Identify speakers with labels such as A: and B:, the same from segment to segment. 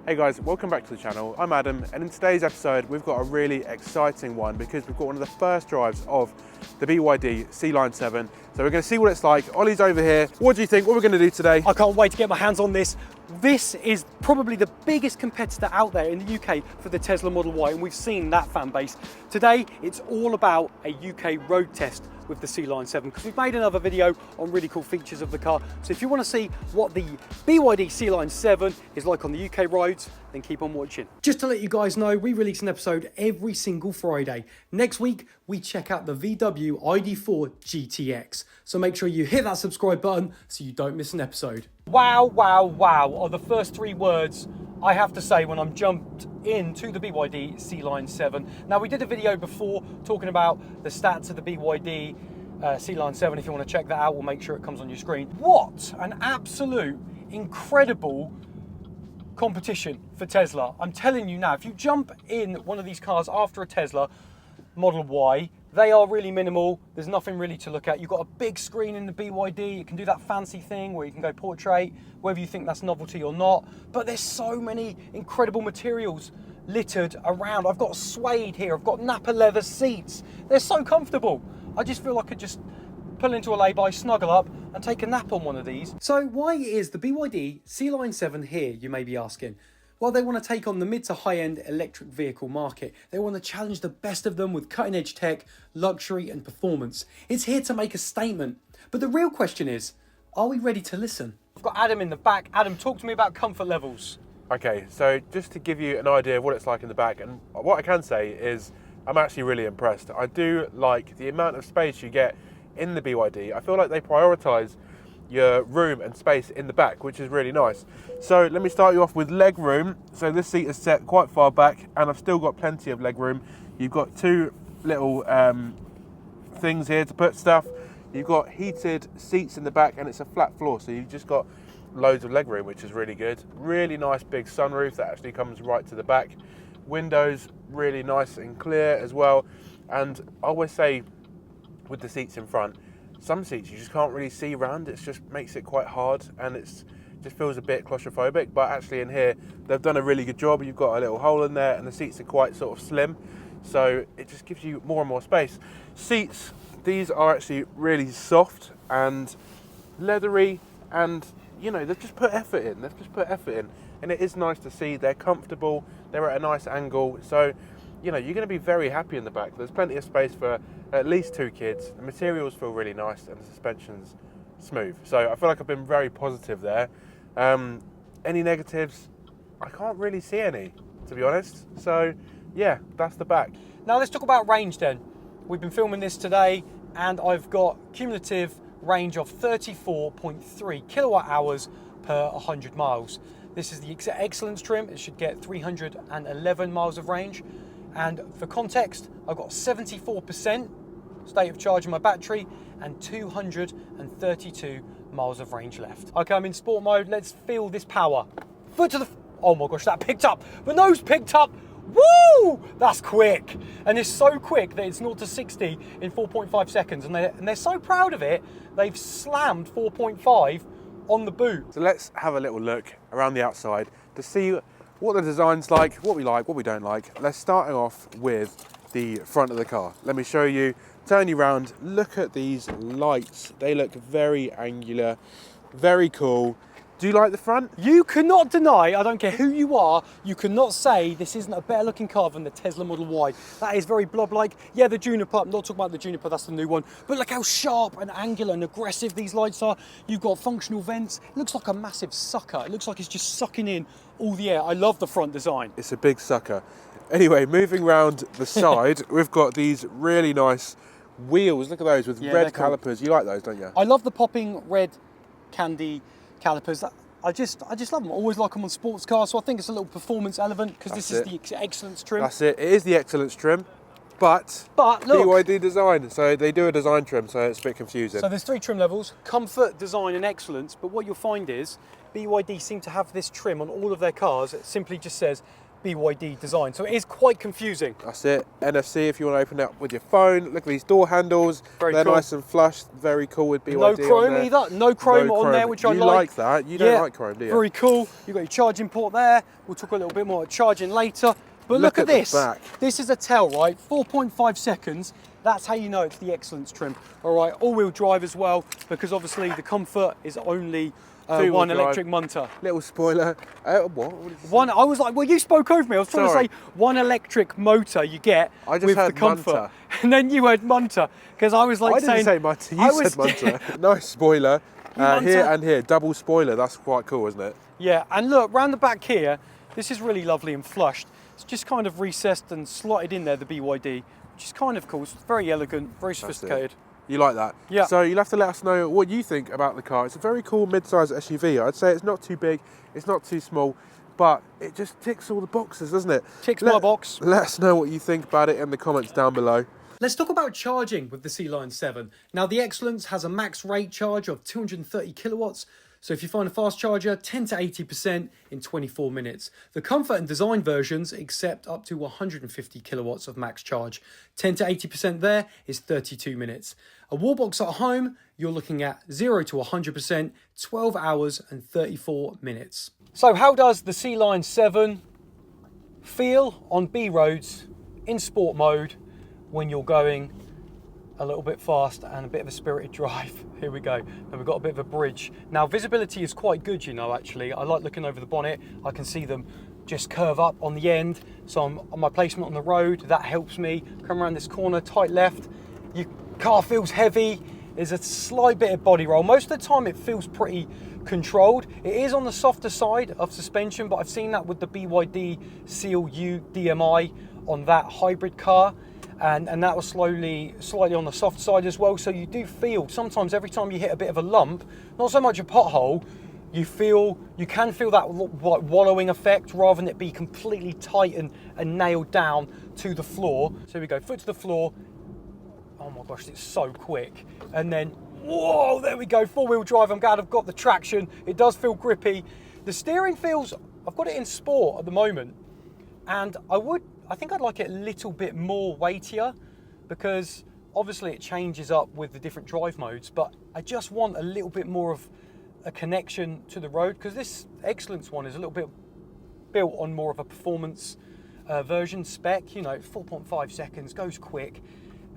A: Hey guys, welcome back to the channel. I'm Adam, and in today's episode we've got a really exciting one because we've got one of the first drives of the Byd Sealion 7. So we're going to see what it's like. Ollie's over here. What do you think? What we're going to do today?
B: I can't wait to get my hands on this. This is probably the biggest competitor out there in the UK for the Tesla Model Y, and we've seen that fan base. Today, it's all about a UK road test with the Sealion 7 because we've made another video on really cool features of the car. So if you want to see what the Byd Sealion 7 is like on the UK roads, then keep on watching. Just to let you guys know, we release an episode every single Friday. Next week, we check out the VW ID4 GTX. So make sure you hit that subscribe button so you don't miss an episode. Wow, wow, wow are the first three words I have to say when I'm jumped into the Byd Sealion 7. Now, we did a video before talking about the stats of the Byd Sealion 7. If you want to check that out, we'll make sure it comes on your screen. What an absolute incredible competition for Tesla. I'm telling you now, if you jump in one of these cars after a Tesla Model Y, they are really minimal. There's nothing really to look at. You've got a big screen in the BYD. You can do that fancy thing where you can go portrait, whether you think that's novelty or not. But there's so many incredible materials littered around. I've got suede here. I've got Napa leather seats. They're so comfortable. I just feel like I could just pull into a lay-by, snuggle up and take a nap on one of these. So why is the Byd Sealion 7 here, you may be asking? Well, they want to take on the mid to high-end electric vehicle market. They want to challenge the best of them with cutting-edge tech, luxury and performance. It's here to make a statement. But the real question is, are we ready to listen? I've got Adam in the back. Adam, talk to me about comfort levels.
A: Okay, so just to give you an idea of what it's like in the back, and what I can say is I'm actually really impressed. I do like the amount of space you get in the BYD. I feel like they prioritise your room and space in the back, which is really nice. So let me start you off with leg room. So this seat is set quite far back and I've still got plenty of leg room. You've got two little things here to put stuff. You've got heated seats in the back and it's a flat floor, so you've just got loads of leg room, which is really good. Really nice big sunroof that actually comes right to the back. Windows really nice and clear as well. And I always say with the seats in front, some seats you just can't really see around. It just makes it quite hard and it's just feels a bit claustrophobic, but actually in here they've done a really good job. You've got a little hole in there and the seats are quite sort of slim, so it just gives you more and more space. Seats, these are actually really soft and leathery, and you know, they've just put effort in. And it is nice to see. They're comfortable, they're at a nice angle, so you know, you're going to be very happy in the back. There's plenty of space for at least two kids. The materials feel really nice and the suspension's smooth. So I feel like I've been very positive there. Any negatives? I can't really see any, to be honest. So yeah, that's the back.
B: Now let's talk about range then. We've been filming this today and I've got cumulative range of 34.3 kilowatt hours per 100 miles. This is the Excellence trim. It should get 311 miles of range. And for context, I've got 74% state of charge in my battery and 232 miles of range left. Okay, I'm in sport mode. Let's feel this power. Foot to the... Oh my gosh, that picked up. The nose picked up. Woo! That's quick. And it's so quick that it's 0 to 60 in 4.5 seconds. And they're so proud of it, they've slammed 4.5 on the boot.
A: So let's have a little look around the outside to see what the design's like, what we don't like. Let's start off with the front of the car. Let me show you, turn you around, look at these lights. They look very angular, very cool. Do you like the front?
B: You cannot deny, I don't care who you are, you cannot say this isn't a better looking car than the Tesla Model Y. That is very blob-like. Yeah, the Juniper, I'm not talking about the Juniper, that's the new one. But look how sharp and angular and aggressive these lights are. You've got functional vents. It looks like a massive sucker. It looks like it's just sucking in all the air. I love the front design.
A: It's a big sucker. Anyway, moving around the side, we've got these really nice wheels. Look at those with red calipers. Cool. You like those, don't you?
B: I love the popping red candy calipers. I just love them. I always like them on sports cars, so I think it's a little performance element because this is the Excellence trim.
A: That's it. It is the Excellence trim, but
B: look,
A: BYD design. So they do a design trim, so it's a bit confusing.
B: So there's three trim levels: comfort, design, and excellence. But what you'll find is BYD seem to have this trim on all of their cars. It simply just says BYD design. So it is quite confusing.
A: That's it. NFC if you want to open it up with your phone. Look at these door handles.
B: Very
A: They're
B: cool.
A: nice and flush. Very cool with BYD.
B: No chrome
A: on there.
B: either. No chrome
A: No
B: on there,
A: chrome.
B: which I like.
A: You like that? You don't like chrome, do you?
B: Very cool. You've got your charging port there. We'll talk a little bit more about charging later. But look at
A: the
B: this.
A: back.
B: This is a tell, right? 4.5 seconds. That's how you know it's the Excellence trim. All right, all-wheel drive as well, because obviously the Comfort is only one
A: drive.
B: electric motor.
A: Little spoiler. What? What did you say?
B: One. I was like, well, you spoke over me. I was trying
A: Sorry.
B: to say one electric motor you get
A: I just
B: with
A: heard
B: the Comfort,
A: Munter.
B: and then you heard Munter because I was like
A: I didn't
B: saying.
A: say Munter.
B: I
A: You
B: was-
A: said Munter. Nice spoiler.
B: Munter.
A: Here and here. Double spoiler. That's quite cool, isn't it?
B: Yeah, and look, round the back here, this is really lovely and flushed. It's just kind of recessed and slotted in there, the BYD, which is kind of cool. It's very elegant, very sophisticated.
A: You like that?
B: Yeah.
A: So you'll have to let us know what you think about the car. It's a very cool mid-size SUV. I'd say it's not too big, it's not too small, but it just ticks all the boxes, doesn't it?
B: Ticks my box.
A: Let us know what you think about it in the comments down below.
B: Let's talk about charging with the Sealion 7. Now, the Excellence has a max rate charge of 230 kilowatts. So if you find a fast charger, 10 to 80% in 24 minutes. The Comfort and Design versions accept up to 150 kilowatts of max charge. 10 to 80% there is 32 minutes. A Wallbox at home, you're looking at 0 to 100%, 12 hours and 34 minutes. So how does the Sealion 7 feel on B roads in sport mode when you're going a little bit fast and a bit of a spirited drive? Here we go. And we've got a bit of a bridge. Now, visibility is quite good, you know, actually. I like looking over the bonnet. I can see them just curve up on the end. So I'm on my placement on the road. That helps me. Come around this corner, tight left. Your car feels heavy. There's a slight bit of body roll. Most of the time it feels pretty controlled. It is on the softer side of suspension, but I've seen that with the BYD Seal U DMI on that hybrid car. And that was slightly on the soft side as well. So you do feel sometimes every time you hit a bit of a lump, not so much a pothole, you can feel that like wallowing effect rather than it be completely tight and nailed down to the floor. So here we go, foot to the floor. Oh my gosh, it's so quick. And then, whoa, there we go, four-wheel drive. I'm glad I've got the traction. It does feel grippy. The steering feels, I've got it in sport at the moment. And I think I'd like it a little bit more weightier because obviously it changes up with the different drive modes, but I just want a little bit more of a connection to the road because this Excellence one is a little bit built on more of a performance version spec, you know, 4.5 seconds, goes quick,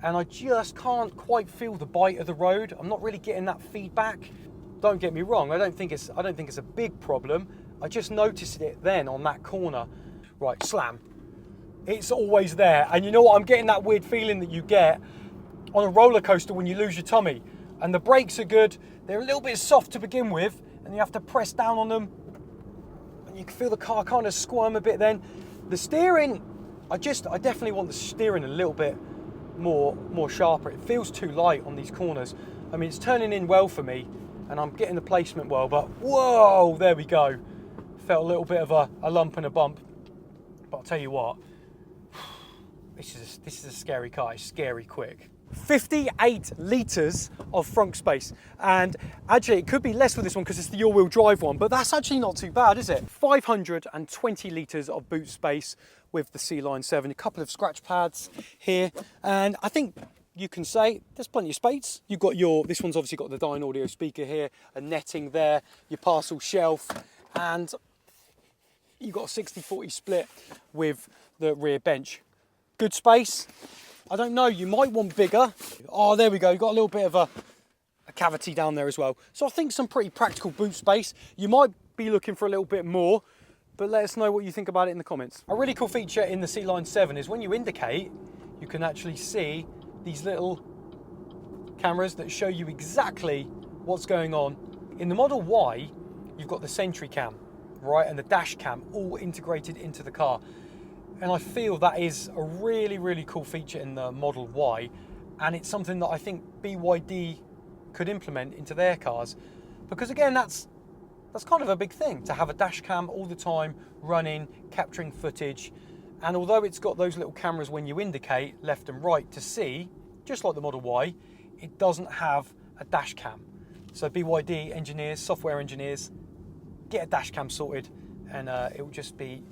B: and I just can't quite feel the bite of the road. I'm not really getting that feedback. Don't get me wrong, I don't think it's a big problem. I just noticed it then on that corner. Right, slam. It's always there. And you know what? I'm getting that weird feeling that you get on a roller coaster when you lose your tummy. And the brakes are good. They're a little bit soft to begin with, and you have to press down on them. And you can feel the car kind of squirm a bit then. The steering, I definitely want the steering a little bit more sharper. It feels too light on these corners. I mean, it's turning in well for me, and I'm getting the placement well, but whoa, there we go. Felt a little bit of a lump and a bump. But I'll tell you what, this is a scary car. It's scary quick. 58 litres of frunk space, and actually it could be less with this one because it's the all-wheel drive one, but that's actually not too bad, is it? 520 litres of boot space with the Sealion 7. A couple of scratch pads here, and I think you can say there's plenty of space. You've got this one's obviously got the Dyne audio speaker here, a netting there, your parcel shelf, and you've got a 60-40 split with the rear bench. Good space. I don't know, you might want bigger. Oh, there we go, you've got a little bit of a cavity down there as well. So I think some pretty practical boot space. You might be looking for a little bit more, but let us know what you think about it in the comments. A really cool feature in the Sealion 7 is when you indicate, you can actually see these little cameras that show you exactly what's going on. In the Model Y, you've got the Sentry Cam, right, and the dash cam all integrated into the car. And I feel that is a really, really cool feature in the Model Y, and it's something that I think BYD could implement into their cars, because again, that's kind of a big thing, to have a dash cam all the time running, capturing footage. And although it's got those little cameras when you indicate left and right to see, just like the Model Y, it doesn't have a dash cam. So BYD engineers, software engineers, get a dash cam sorted, and it will just be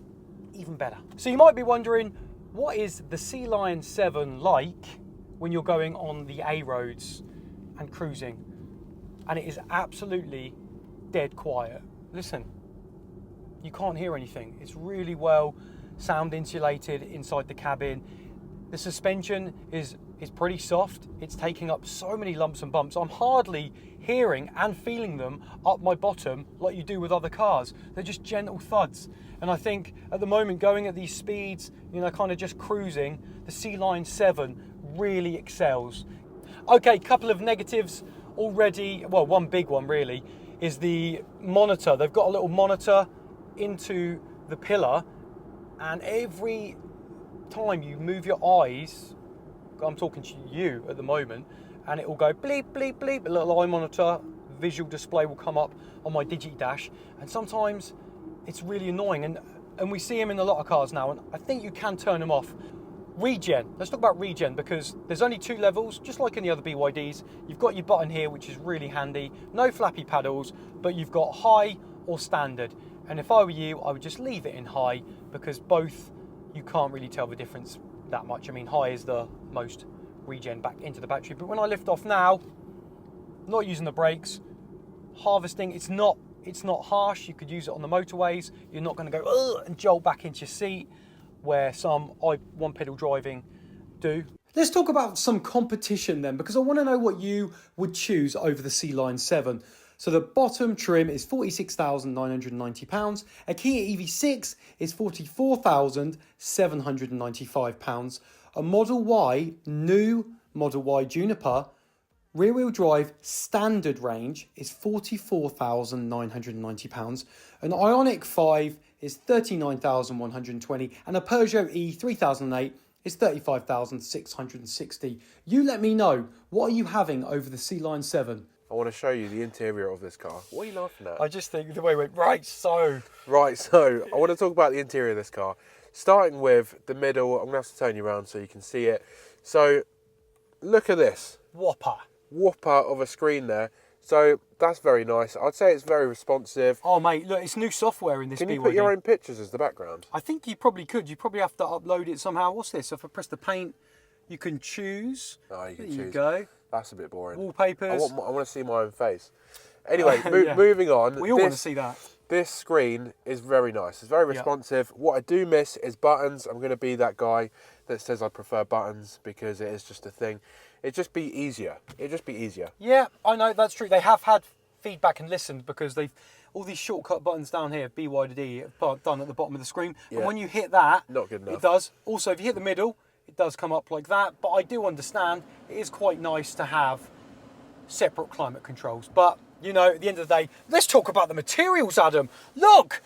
B: even better. So you might be wondering, what is the Sealion 7 like when you're going on the A roads and cruising? And it is absolutely dead quiet. Listen, you can't hear anything. It's really well sound insulated inside the cabin. The suspension is pretty soft. It's taking up so many lumps and bumps. I'm hardly hearing and feeling them up my bottom like you do with other cars. They're just gentle thuds. And I think at the moment, going at these speeds, you know, kind of just cruising, the Sealion 7 really excels. Okay, couple of negatives already. Well, one big one really is the monitor. They've got a little monitor into the pillar, and every time you move your eyes, I'm talking to you at the moment, and it will go bleep, bleep, bleep. A little eye monitor, visual display will come up on my Digi-Dash, and sometimes it's really annoying, and we see them in a lot of cars now, and I think you can turn them off. Regen, let's talk about regen, because there's only 2 levels, just like in the other BYDs. You've got your button here, which is really handy, no flappy paddles, but you've got high or standard. And if I were you, I would just leave it in high, because both, you can't really tell the difference that much. I mean, high is the most regen back into the battery, but when I lift off now, not using the brakes, harvesting, it's not harsh. You could use it on the motorways. You're not going to go ugh, and jolt back into your seat, where some one pedal driving do. Let's talk about some competition then, because I want to know what you would choose over the Sealion 7. So the bottom trim is £46,990. A Kia EV6 is £44,795. A Model Y, new Model Y Juniper, rear-wheel drive standard range is £44,990. An Ioniq 5 is £39,120, and a Peugeot E3008 is £35,660. You let me know, what are you having over the Sealion 7?
A: I want to show you the interior of this car. What are you laughing at?
B: I just think the way it went, right, so
A: I want to talk about the interior of this car. Starting with the middle, I'm going to have to turn you around so you can see it. So, look at this.
B: whopper
A: of a screen there. So that's very nice. I'd say it's very responsive.
B: Oh mate, look, it's new software in this BYD.
A: Can you put your own pictures as the background?
B: I think you probably could. You probably have to upload it somehow. What's this? So if I press the paint, you can choose.
A: Oh, you can
B: there
A: choose.
B: You go.
A: That's a bit boring.
B: Wallpapers.
A: I want to see my own face. Anyway, moving on.
B: We all want to see that.
A: This screen is very nice. It's very responsive. What I do miss is buttons. I'm going to be that guy that says I prefer buttons because it is just a thing. It'd just be easier.
B: Yeah, I know, that's true. They have had feedback and listened, because they've all these shortcut buttons down here, BYD, done at the bottom of the screen. Yeah. And when you hit that,
A: not good enough.
B: It does. Also, if you hit the middle, it does come up like that. But I do understand it is quite nice to have separate climate controls. But, you know, at the end of the day, let's talk about the materials, Adam. Look!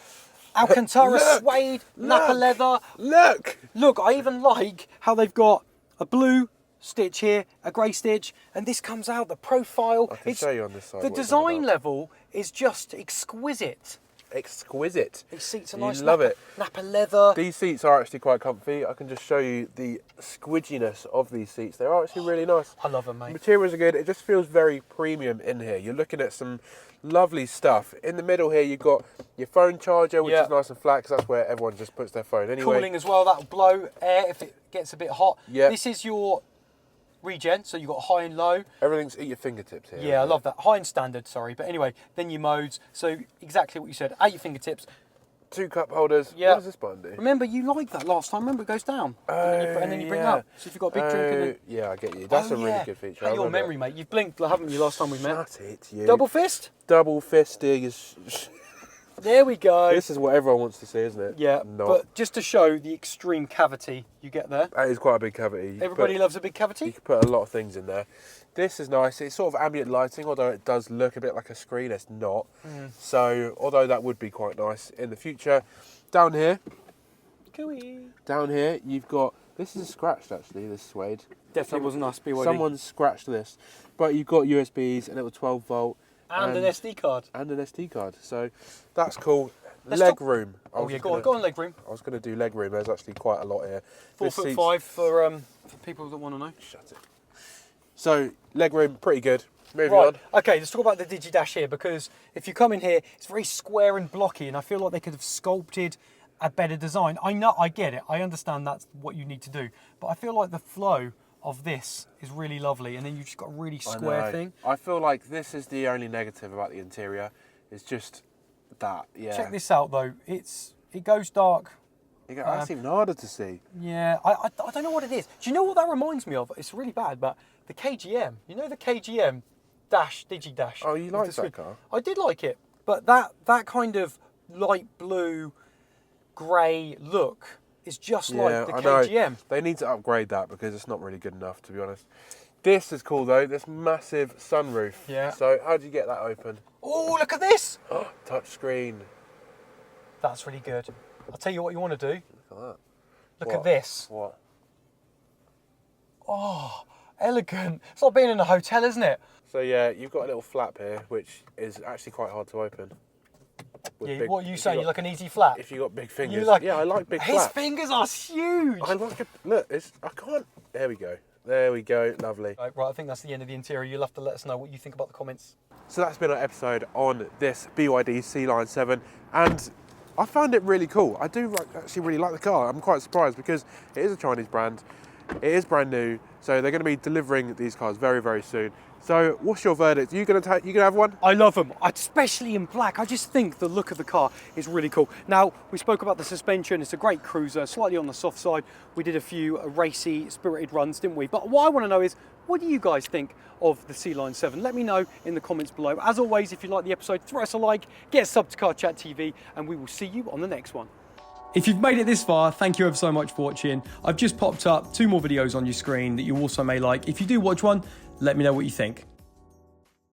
B: Alcantara suede, Napa leather. Look, I even like how they've got a blue stitch here, a grey stitch, and this comes out, the profile.
A: I can show you on this side.
B: The design level is just exquisite.
A: Exquisite.
B: These seats are nice.
A: Love it.
B: Napa leather.
A: These seats are actually quite comfy. I can just show you the squidginess of these seats. They're actually really nice.
B: I love them, mate.
A: The materials are good. It just feels very premium in here. You're looking at some lovely stuff. In the middle here, you've got your phone charger, which is nice and flat, because that's where everyone just puts their phone anyway.
B: Cooling as well. That'll blow air if it gets a bit hot.
A: Yeah.
B: This is your regen, so you've got high and low.
A: Everything's at your fingertips here.
B: Yeah, I love that. High and standard, sorry. But anyway, then your modes. So exactly what you said, at your fingertips.
A: 2 cup holders.
B: Yeah.
A: What does this button do?
B: Remember, you liked that last time. Remember, it goes down. And then you bring it up. So if you've got a big drink and then...
A: Yeah, I get you. That's a really good feature.
B: Hey, your memory, mate. You've blinked, haven't you, last time we met?
A: Shut it, you.
B: Double fist?
A: Double fisting is...
B: There we go.
A: This is what everyone wants to see, isn't it?
B: Yeah, but just to show the extreme cavity you get there.
A: That is quite a big cavity.
B: Everybody loves a big cavity.
A: You can put a lot of things in there. This is nice. It's sort of ambient lighting, although it does look a bit like a screen. It's not. So, although that would be quite nice in the future. Down here, you've got... This is scratched, actually, this suede.
B: Definitely wasn't us, BYD.
A: Someone's scratched this. But you've got USBs, and it was 12 volt.
B: And an SD card.
A: And an SD card. So that's cool. Leg room.
B: Go on leg room.
A: I was going to do leg room. There's actually quite a lot here.
B: 4'5" for people that want to know.
A: Shut it. So leg room, pretty good. Moving
B: right.
A: on.
B: Okay, let's talk about the Digi-Dash here, because if you come in here, it's very square and blocky, and I feel like they could have sculpted a better design. I know, I get it. I understand that's what you need to do. But I feel like the flow of this is really lovely, and then you've just got a really square thing.
A: I feel like this is the only negative about the interior. It's just that, yeah.
B: Check this out though. It goes dark.
A: That's even harder to see.
B: Yeah, I don't know what it is. Do you know what that reminds me of? It's really bad, but the KGM. You know the KGM Digi Dash.
A: Oh, you like that car?
B: I did like it, but that kind of light blue, grey look is just like the KGM.
A: They need to upgrade that because it's not really good enough, to be honest. This is cool though. This massive sunroof.
B: Yeah.
A: So how do you get that open?
B: Oh, look at this!
A: Touch screen.
B: That's really good. I'll tell you what you want to do.
A: Look at that.
B: Look at this.
A: What?
B: Oh, elegant. It's like being in a hotel, isn't it?
A: So yeah, you've got a little flap here, which is actually quite hard to open.
B: Yeah, what you say? You like an easy flap?
A: If you got big fingers.
B: Yeah,
A: I like big
B: his
A: flaps.
B: His fingers are huge.
A: I like it. Look, I can't. There we go. There we go. Lovely.
B: Right, I think that's the end of the interior. You'll have to let us know what you think about the comments.
A: So that's been our episode on this BYD Sealion 7, and I found it really cool. I do actually really like the car. I'm quite surprised because it is a Chinese brand. It is brand new, so they're going to be delivering these cars very, very soon. So what's your verdict? You gonna have one?
B: I love them, especially in black. I just think the look of the car is really cool. Now, we spoke about the suspension. It's a great cruiser, slightly on the soft side. We did a few racy, spirited runs, didn't we? But what I want to know is, what do you guys think of the Sealion 7? Let me know in the comments below. As always, if you like the episode, throw us a like, get a sub to Car Chat TV, and we will see you on the next one. If you've made it this far, thank you ever so much for watching. I've just popped up 2 more videos on your screen that you also may like. If you do watch one, let me know what you think.